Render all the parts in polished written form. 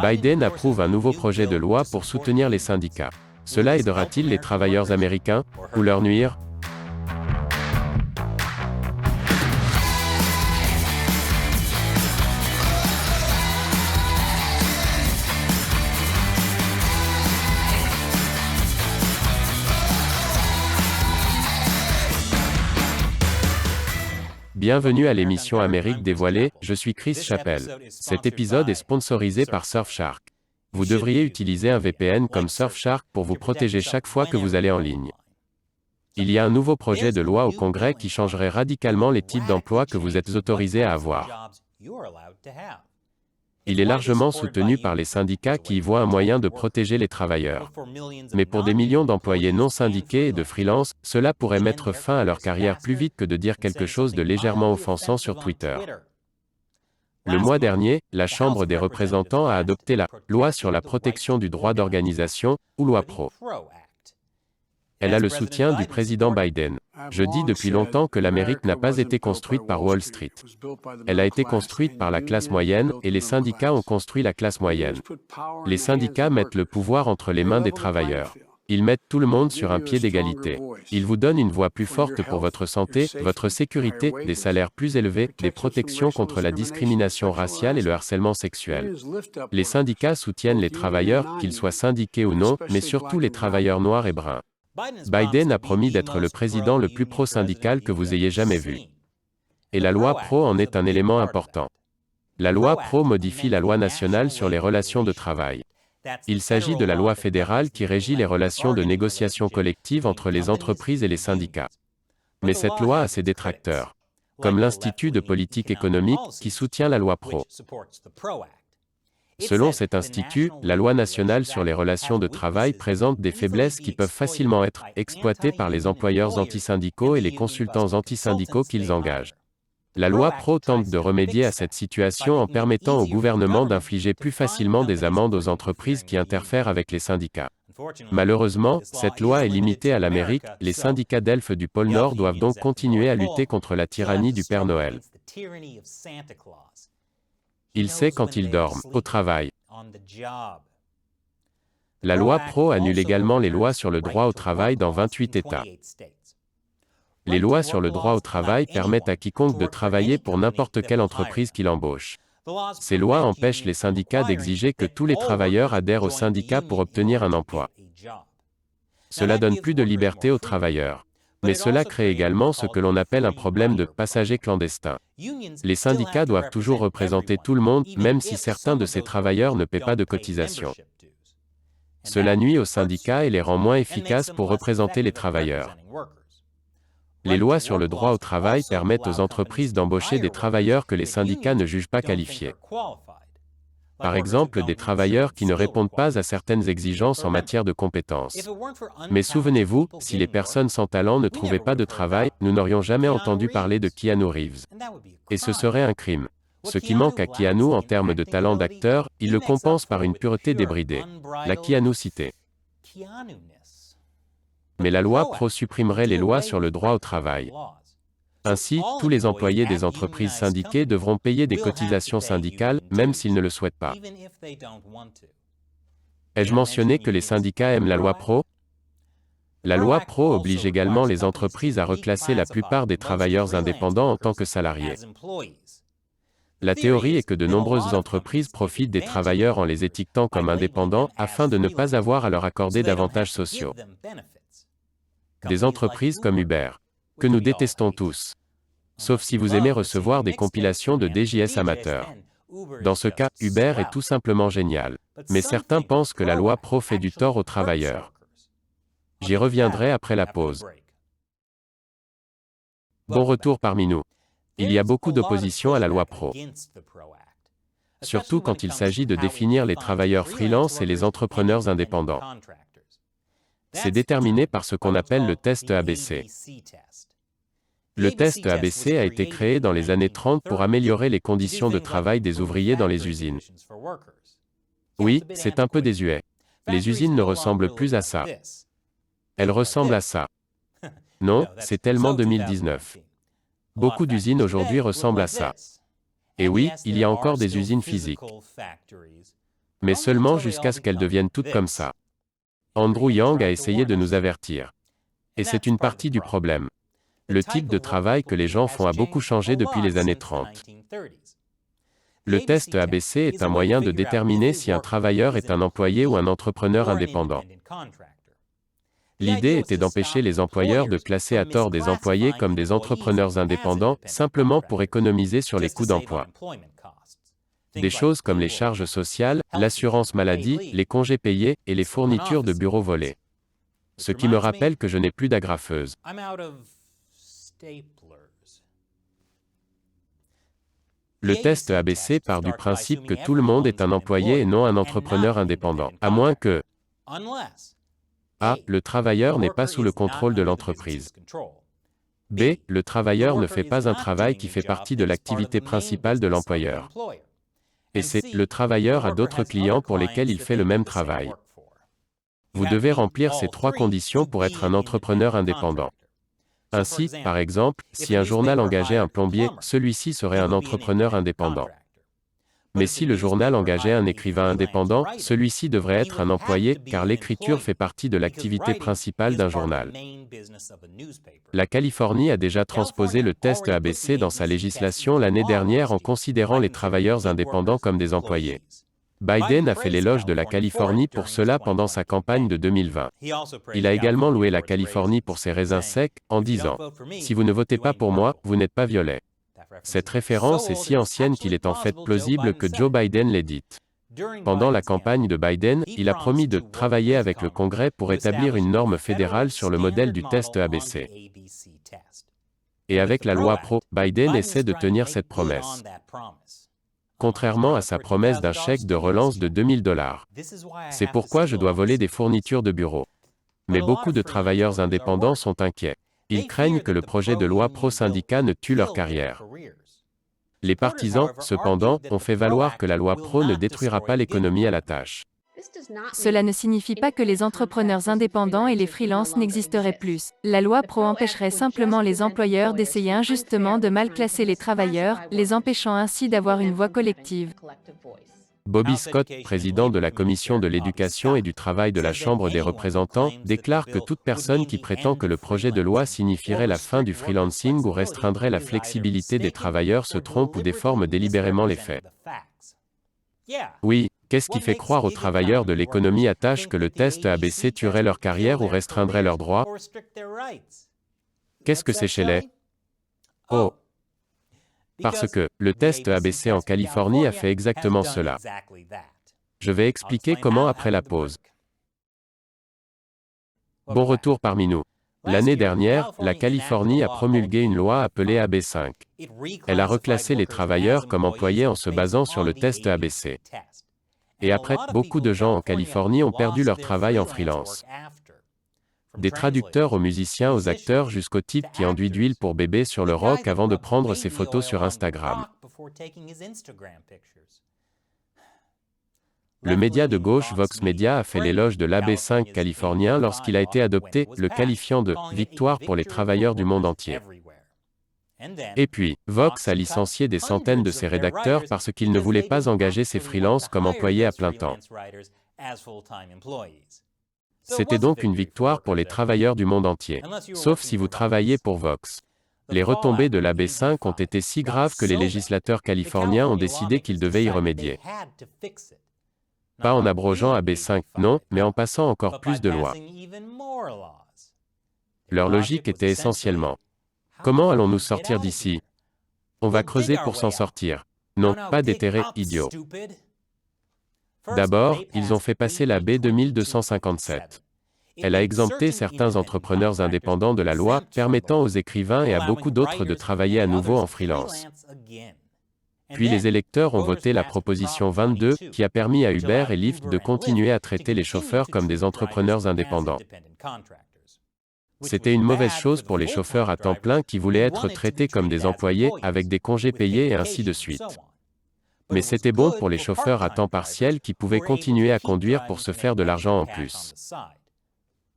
Biden approuve un nouveau projet de loi pour soutenir les syndicats. Cela aidera-t-il les travailleurs américains, ou leur nuire? Bienvenue à l'émission Amérique dévoilée, je suis Chris Chappell. Cet épisode est sponsorisé par Surfshark. Vous devriez utiliser un VPN comme Surfshark pour vous protéger chaque fois que vous allez en ligne. Il y a un nouveau projet de loi au Congrès qui changerait radicalement les types d'emplois que vous êtes autorisés à avoir. Il est largement soutenu par les syndicats qui y voient un moyen de protéger les travailleurs. Mais pour des millions d'employés non syndiqués et de freelance, cela pourrait mettre fin à leur carrière plus vite que de dire quelque chose de légèrement offensant sur Twitter. Le mois dernier, la Chambre des représentants a adopté la loi sur la protection du droit d'organisation, ou loi Pro. Elle a le soutien du président Biden. Je dis depuis longtemps que l'Amérique n'a pas été construite par Wall Street. Elle a été construite par la classe moyenne, et les syndicats ont construit la classe moyenne. Les syndicats mettent le pouvoir entre les mains des travailleurs. Ils mettent tout le monde sur un pied d'égalité. Ils vous donnent une voix plus forte pour votre santé, votre sécurité, des salaires plus élevés, des protections contre la discrimination raciale et le harcèlement sexuel. Les syndicats soutiennent les travailleurs, qu'ils soient syndiqués ou non, mais surtout les travailleurs noirs et bruns. Biden a promis d'être le président le plus pro-syndical que vous ayez jamais vu. Et la loi Pro en est un élément important. La loi Pro modifie la loi nationale sur les relations de travail. Il s'agit de la loi fédérale qui régit les relations de négociation collective entre les entreprises et les syndicats. Mais cette loi a ses détracteurs, comme l'Institut de politique économique, qui soutient la loi Pro. Selon cet institut, la loi nationale sur les relations de travail présente des faiblesses qui peuvent facilement être exploitées par les employeurs antisyndicaux et les consultants antisyndicaux qu'ils engagent. La loi Pro tente de remédier à cette situation en permettant au gouvernement d'infliger plus facilement des amendes aux entreprises qui interfèrent avec les syndicats. Malheureusement, cette loi est limitée à l'Amérique, les syndicats d'elfes du pôle Nord doivent donc continuer à lutter contre la tyrannie du Père Noël. Il sait quand ils dorment, au travail. La loi Pro annule également les lois sur le droit au travail dans 28 États. Les lois sur le droit au travail permettent à quiconque de travailler pour n'importe quelle entreprise qu'il embauche. Ces lois empêchent les syndicats d'exiger que tous les travailleurs adhèrent au syndicat pour obtenir un emploi. Cela donne plus de liberté aux travailleurs. Mais cela crée également ce que l'on appelle un problème de passagers clandestins. Les syndicats doivent toujours représenter tout le monde, même si certains de ces travailleurs ne paient pas de cotisations. Cela nuit aux syndicats et les rend moins efficaces pour représenter les travailleurs. Les lois sur le droit au travail permettent aux entreprises d'embaucher des travailleurs que les syndicats ne jugent pas qualifiés. Par exemple, des travailleurs qui ne répondent pas à certaines exigences en matière de compétences. Mais souvenez-vous, si les personnes sans talent ne trouvaient pas de travail, nous n'aurions jamais entendu parler de Keanu Reeves. Et ce serait un crime. Ce qui manque à Keanu en termes de talent d'acteur, il le compense par une pureté débridée. La Keanu-cité. Mais la loi Pro supprimerait les lois sur le droit au travail. Ainsi, tous les employés des entreprises syndiquées devront payer des cotisations syndicales, même s'ils ne le souhaitent pas. Ai-je mentionné que les syndicats aiment la loi Pro? La loi Pro oblige également les entreprises à reclasser la plupart des travailleurs indépendants en tant que salariés. La théorie est que de nombreuses entreprises profitent des travailleurs en les étiquetant comme indépendants, afin de ne pas avoir à leur accorder d'avantages sociaux. Des entreprises comme Uber, que nous détestons tous. Sauf si vous aimez recevoir des compilations de DJS amateurs. Dans ce cas, Uber est tout simplement génial. Mais certains pensent que la loi Pro fait du tort aux travailleurs. J'y reviendrai après la pause. Bon retour parmi nous. Il y a beaucoup d'opposition à la loi Pro. Surtout quand il s'agit de définir les travailleurs freelance et les entrepreneurs indépendants. C'est déterminé par ce qu'on appelle le test ABC. Le test ABC a été créé dans les années 30 pour améliorer les conditions de travail des ouvriers dans les usines. Oui, c'est un peu désuet. Les usines ne ressemblent plus à ça. Elles ressemblent à ça. Non, c'est tellement 2019. Beaucoup d'usines aujourd'hui ressemblent à ça. Et oui, il y a encore des usines physiques. Mais seulement jusqu'à ce qu'elles deviennent toutes comme ça. Andrew Yang a essayé de nous avertir. Et c'est une partie du problème. Le type de travail que les gens font a beaucoup changé depuis les années 30. Le test ABC est un moyen de déterminer si un travailleur est un employé ou un entrepreneur indépendant. L'idée était d'empêcher les employeurs de classer à tort des employés comme des entrepreneurs indépendants, simplement pour économiser sur les coûts d'emploi. Des choses comme les charges sociales, l'assurance maladie, les congés payés et les fournitures de bureau volées. Ce qui me rappelle que je n'ai plus d'agrafeuse. Le test ABC part du principe que tout le monde est un employé et non un entrepreneur indépendant, à moins que A. Le travailleur n'est pas sous le contrôle de l'entreprise. B. Le travailleur ne fait pas un travail qui fait partie de l'activité principale de l'employeur. Et C. Le travailleur a d'autres clients pour lesquels il fait le même travail. Vous devez remplir ces trois conditions pour être un entrepreneur indépendant. Ainsi, par exemple, si un journal engageait un plombier, celui-ci serait un entrepreneur indépendant. Mais si le journal engageait un écrivain indépendant, celui-ci devrait être un employé, car l'écriture fait partie de l'activité principale d'un journal. La Californie a déjà transposé le test ABC dans sa législation l'année dernière en considérant les travailleurs indépendants comme des employés. Biden a fait l'éloge de la Californie pour cela pendant sa campagne de 2020. Il a également loué la Californie pour ses raisins secs, en disant « Si vous ne votez pas pour moi, vous n'êtes pas violet ». Cette référence est si ancienne qu'il est en fait plausible que Joe Biden l'ait dite. Pendant la campagne de Biden, il a promis de travailler avec le Congrès pour établir une norme fédérale sur le modèle du test ABC. Et avec la loi Pro, Biden essaie de tenir cette promesse. Contrairement à sa promesse d'un chèque de relance de $2000. C'est pourquoi je dois voler des fournitures de bureau. Mais beaucoup de travailleurs indépendants sont inquiets. Ils craignent que le projet de loi pro-syndicat ne tue leur carrière. Les partisans, cependant, ont fait valoir que la loi pro ne détruira pas l'économie à la tâche. Cela ne signifie pas que les entrepreneurs indépendants et les freelances n'existeraient plus. La loi pro empêcherait simplement les employeurs d'essayer injustement de mal classer les travailleurs, les empêchant ainsi d'avoir une voix collective. Bobby Scott, président de la Commission de l'éducation et du travail de la Chambre des représentants, déclare que toute personne qui prétend que le projet de loi signifierait la fin du freelancing ou restreindrait la flexibilité des travailleurs se trompe ou déforme délibérément les faits. Oui, qu'est-ce qui fait croire aux travailleurs de l'économie à tâche que le test ABC tuerait leur carrière ou restreindrait leurs droits? Qu'est-ce que c'est chez les... Oh! Parce que, le test ABC en Californie a fait exactement cela. Je vais expliquer comment après la pause. Bon retour parmi nous. L'année dernière, la Californie a promulgué une loi appelée AB5. Elle a reclassé les travailleurs comme employés en se basant sur le test ABC. Et après, beaucoup de gens en Californie ont perdu leur travail en freelance. Des traducteurs aux musiciens aux acteurs jusqu'au type qui enduit d'huile pour bébé sur le rock avant de prendre ses photos sur Instagram. Le média de gauche Vox Media a fait l'éloge de l'AB5 californien lorsqu'il a été adopté, le qualifiant de « victoire pour les travailleurs du monde entier ». Et puis, Vox a licencié des centaines de ses rédacteurs parce qu'ils ne voulaient pas engager ces freelances comme employés à plein temps. C'était donc une victoire pour les travailleurs du monde entier. Sauf si vous travaillez pour Vox. Les retombées de l'AB5 ont été si graves que les législateurs californiens ont décidé qu'ils devaient y remédier. Pas en abrogeant AB5, non, mais en passant encore plus de lois. Leur logique était essentiellement: comment allons-nous sortir d'ici? On va creuser pour s'en sortir. Non, pas déterrer, idiot. D'abord, ils ont fait passer la B 2257. Elle a exempté certains entrepreneurs indépendants de la loi, permettant aux écrivains et à beaucoup d'autres de travailler à nouveau en freelance. Puis les électeurs ont voté la proposition 22, qui a permis à Uber et Lyft de continuer à traiter les chauffeurs comme des entrepreneurs indépendants. C'était une mauvaise chose pour les chauffeurs à temps plein qui voulaient être traités comme des employés, avec des congés payés et ainsi de suite. Mais c'était bon pour les chauffeurs à temps partiel qui pouvaient continuer à conduire pour se faire de l'argent en plus.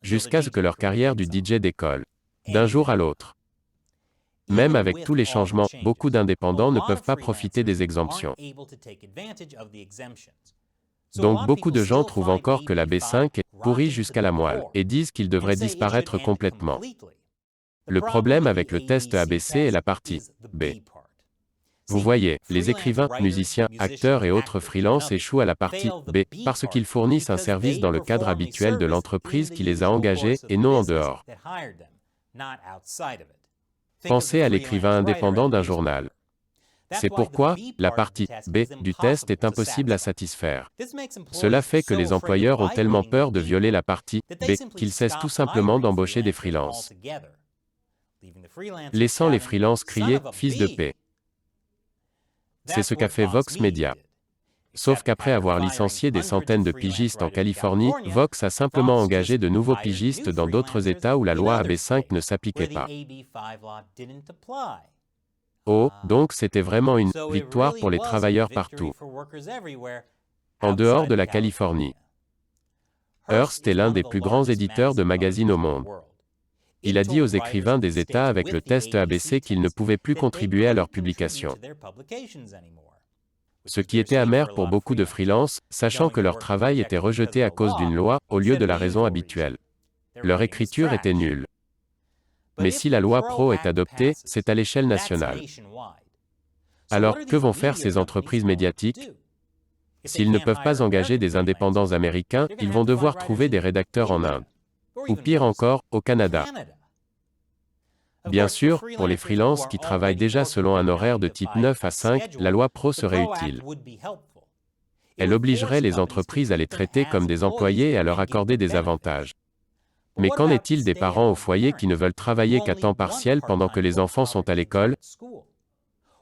Jusqu'à ce que leur carrière du DJ décolle. D'un jour à l'autre. Même avec tous les changements, beaucoup d'indépendants ne peuvent pas profiter des exemptions. Donc beaucoup de gens trouvent encore que la B5 est pourrie jusqu'à la moelle et disent qu'il devrait disparaître complètement. Le problème avec le test ABC est la partie B. Vous voyez, les écrivains, musiciens, acteurs et autres freelances échouent à la partie B parce qu'ils fournissent un service dans le cadre habituel de l'entreprise qui les a engagés et non en dehors. Pensez à l'écrivain indépendant d'un journal. C'est pourquoi la partie B du test est impossible à satisfaire. Cela fait que les employeurs ont tellement peur de violer la partie B qu'ils cessent tout simplement d'embaucher des freelances, laissant les freelances crier « fils de paix ». C'est ce qu'a fait Vox Media. Sauf qu'après avoir licencié des centaines de pigistes en Californie, Vox a simplement engagé de nouveaux pigistes dans d'autres États où la loi AB5 ne s'appliquait pas. Oh, donc c'était vraiment une victoire pour les travailleurs partout, en dehors de la Californie. Hearst est l'un des plus grands éditeurs de magazines au monde. Il a dit aux écrivains des États avec le test ABC qu'ils ne pouvaient plus contribuer à leur publication. Ce qui était amer pour beaucoup de freelances, sachant que leur travail était rejeté à cause d'une loi, au lieu de la raison habituelle. Leur écriture était nulle. Mais si la loi Pro est adoptée, c'est à l'échelle nationale. Alors, que vont faire ces entreprises médiatiques? S'ils ne peuvent pas engager des indépendants américains, ils vont devoir trouver des rédacteurs en Inde. Ou pire encore, au Canada. Bien sûr, pour les freelances qui travaillent déjà selon un horaire de type 9 à 5, la loi Pro serait utile. Elle obligerait les entreprises à les traiter comme des employés et à leur accorder des avantages. Mais qu'en est-il des parents au foyer qui ne veulent travailler qu'à temps partiel pendant que les enfants sont à l'école?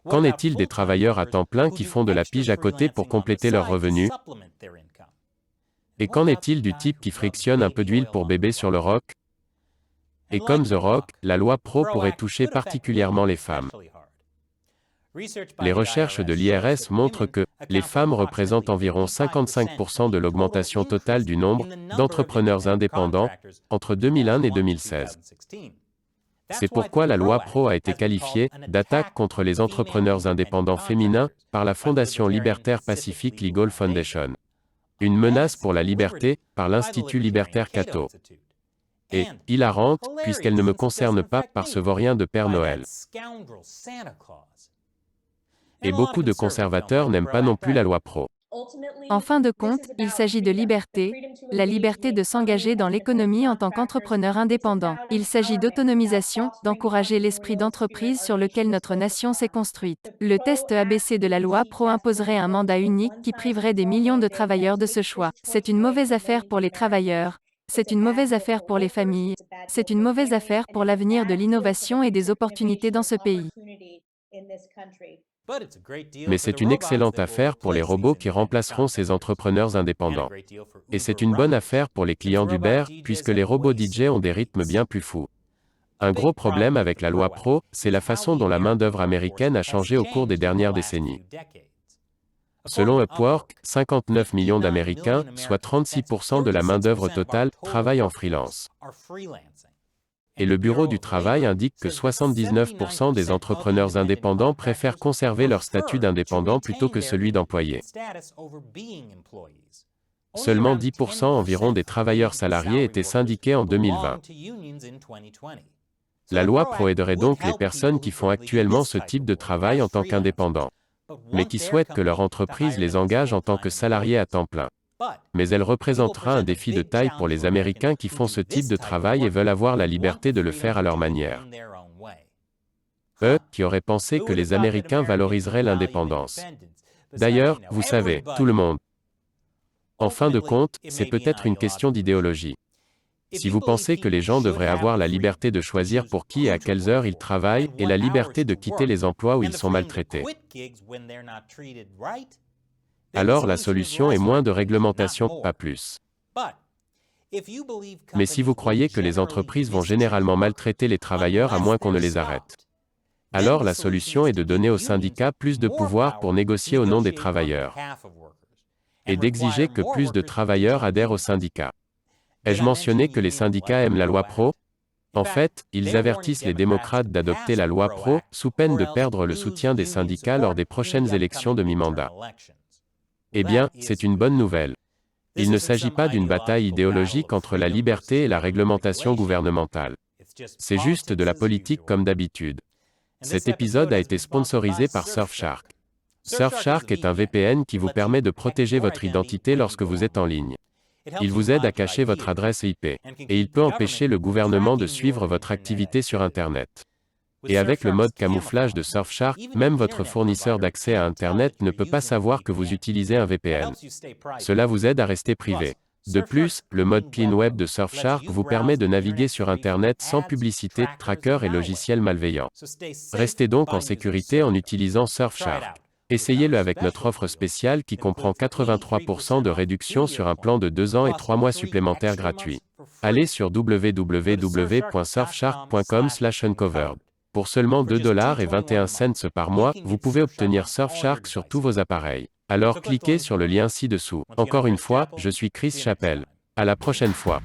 Qu'en est-il des travailleurs à temps plein qui font de la pige à côté pour compléter leurs revenus? Et qu'en est-il du type qui frictionne un peu d'huile pour bébé sur le roc? Et comme The Rock, la loi Pro pourrait toucher particulièrement les femmes. Les recherches de l'IRS montrent que les femmes représentent environ 55% de l'augmentation totale du nombre d'entrepreneurs indépendants entre 2001 et 2016. C'est pourquoi la loi Pro a été qualifiée d'attaque contre les entrepreneurs indépendants féminins par la Fondation libertaire Pacific Legal Foundation. Une menace pour la liberté par l'Institut libertaire Cato. Et hilarante, puisqu'elle ne me concerne pas par ce vaurien de Père Noël. Et beaucoup de conservateurs n'aiment pas non plus la loi Pro. En fin de compte, il s'agit de liberté, la liberté de s'engager dans l'économie en tant qu'entrepreneur indépendant. Il s'agit d'autonomisation, d'encourager l'esprit d'entreprise sur lequel notre nation s'est construite. Le test ABC de la loi Pro imposerait un mandat unique qui priverait des millions de travailleurs de ce choix. C'est une mauvaise affaire pour les travailleurs. C'est une mauvaise affaire pour les familles. C'est une mauvaise affaire pour l'avenir de l'innovation et des opportunités dans ce pays. Mais c'est une excellente affaire pour les robots qui remplaceront ces entrepreneurs indépendants. Et c'est une bonne affaire pour les clients d'Uber, puisque les robots DJ ont des rythmes bien plus fous. Un gros problème avec la loi Pro, c'est la façon dont la main-d'œuvre américaine a changé au cours des dernières décennies. Selon Upwork, 59 millions d'Américains, soit 36% de la main-d'œuvre totale, travaillent en freelance. Et le Bureau du travail indique que 79% des entrepreneurs indépendants préfèrent conserver leur statut d'indépendant plutôt que celui d'employé. Seulement 10% environ des travailleurs salariés étaient syndiqués en 2020. La loi Pro aiderait donc les personnes qui font actuellement ce type de travail en tant qu'indépendants, mais qui souhaitent que leur entreprise les engage en tant que salariés à temps plein. Mais elle représentera un défi de taille pour les Américains qui font ce type de travail et veulent avoir la liberté de le faire à leur manière. Eux, qui auraient pensé que les Américains valoriseraient l'indépendance. D'ailleurs, vous savez, tout le monde. En fin de compte, c'est peut-être une question d'idéologie. Si vous pensez que les gens devraient avoir la liberté de choisir pour qui et à quelles heures ils travaillent, et la liberté de quitter les emplois où ils sont maltraités, alors la solution est moins de réglementation, pas plus. Mais si vous croyez que les entreprises vont généralement maltraiter les travailleurs à moins qu'on ne les arrête, alors la solution est de donner aux syndicats plus de pouvoir pour négocier au nom des travailleurs, et d'exiger que plus de travailleurs adhèrent aux syndicats. Ai-je mentionné que les syndicats aiment la loi Pro? En fait, ils avertissent les démocrates d'adopter la loi Pro, sous peine de perdre le soutien des syndicats lors des prochaines élections de mi-mandat. Eh bien, c'est une bonne nouvelle. Il ne s'agit pas d'une bataille idéologique entre la liberté et la réglementation gouvernementale. C'est juste de la politique comme d'habitude. Cet épisode a été sponsorisé par Surfshark. Surfshark est un VPN qui vous permet de protéger votre identité lorsque vous êtes en ligne. Il vous aide à cacher votre adresse IP, et il peut empêcher le gouvernement de suivre votre activité sur Internet. Et avec le mode camouflage de Surfshark, même votre fournisseur d'accès à Internet ne peut pas savoir que vous utilisez un VPN. Cela vous aide à rester privé. De plus, le mode Clean Web de Surfshark vous permet de naviguer sur Internet sans publicité, tracker et logiciels malveillants. Restez donc en sécurité en utilisant Surfshark. Essayez-le avec notre offre spéciale qui comprend 83% de réduction sur un plan de 2 ans et 3 mois supplémentaires gratuits. Allez sur www.surfshark.com/uncovered. Pour seulement $2,21 par mois, vous pouvez obtenir Surfshark sur tous vos appareils. Alors cliquez sur le lien ci-dessous. Encore une fois, je suis Chris Chappell. À la prochaine fois.